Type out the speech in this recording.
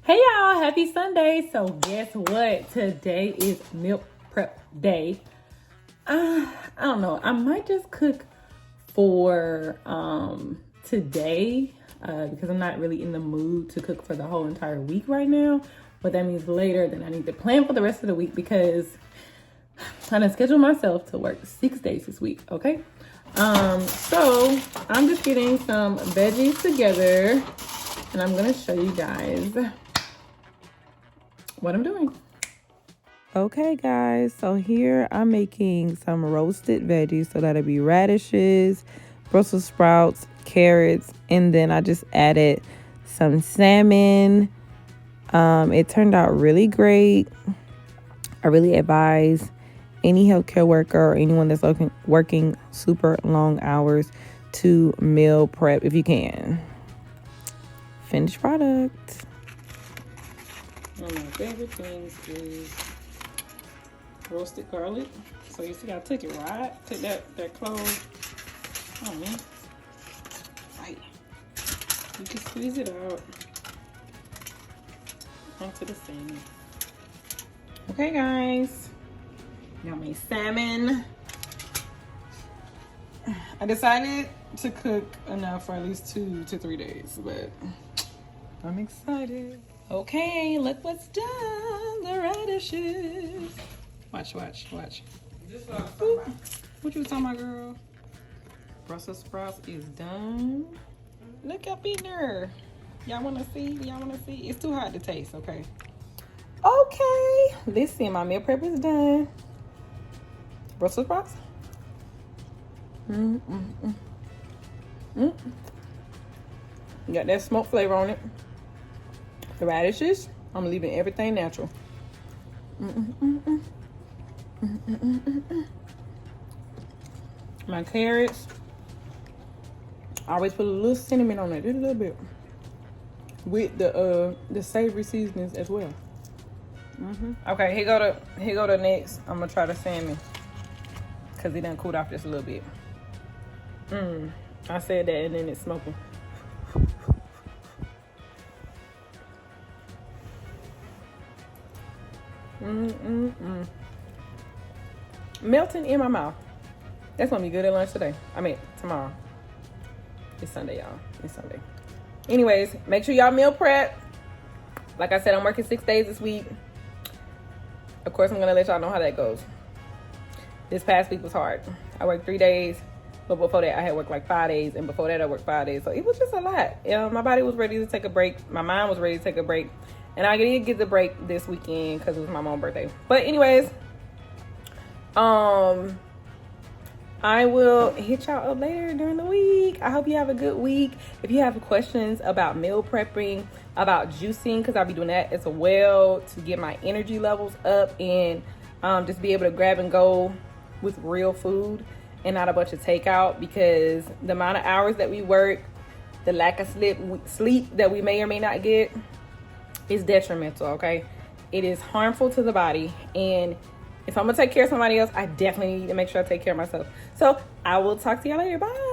Hey y'all, happy Sunday. So guess what? Today is meal prep day. I don't know. I might just cook for today because I'm not really in the mood to cook for the whole entire week right now. But that means later then I need to plan for the rest of the week because I'm gonna schedule myself to work 6 days this week, okay? So I'm just getting some veggies together and I'm gonna show you guys what I'm doing. Okay guys, so here I'm making some roasted veggies. So that'll be radishes, Brussels sprouts, carrots, and then I just added some salmon. It turned out really great. I really advise any healthcare worker or anyone that's working super long hours to meal prep if you can. Finished product. One of my favorite things is roasted garlic. So you see I took it right, take that clove. Oh man. Right. You can squeeze it out onto the salmon. Okay guys. Got my salmon. I decided to cook enough for at least 2 to 3 days, but I'm excited. Okay, look what's done. The radishes. Watch. Ooh, what you talking about, girl? Brussels sprouts is done. Look up in there. Y'all wanna see? It's too hot to taste, okay? Okay, listen, my meal prep is done. Brussels sprouts. Got that smoke flavor on it. The radishes, I'm leaving everything natural. My carrots, I always put a little cinnamon on it, just a little bit, with the savory seasonings as well. Okay, here go the next. I'm gonna try the salmon because it done cooled off just a little bit. I said that and then it's smoking. Melting in my mouth. That's gonna be good at lunch today. I mean tomorrow. It's Sunday, y'all. It's Sunday. Anyways, make sure y'all meal prep. Like I said, I'm working 6 days this week. Of course, I'm gonna let y'all know how that goes. This past week was hard. I worked 3 days, but before that I had worked like 5 days, and before that I worked 5 days. So it was just a lot. My body was ready to take a break. My mind was ready to take a break. And I did get the break this weekend because it was my mom's birthday. But anyways, I will hit y'all up later during the week. I hope you have a good week. If you have questions about meal prepping, about juicing, because I'll be doing that as well to get my energy levels up and just be able to grab and go with real food and not a bunch of takeout, because the amount of hours that we work, the lack of sleep that we may or may not get, is detrimental, okay? It is harmful to the body, and if I'm gonna take care of somebody else, I definitely need to make sure I take care of myself. So I will talk to y'all later. Bye.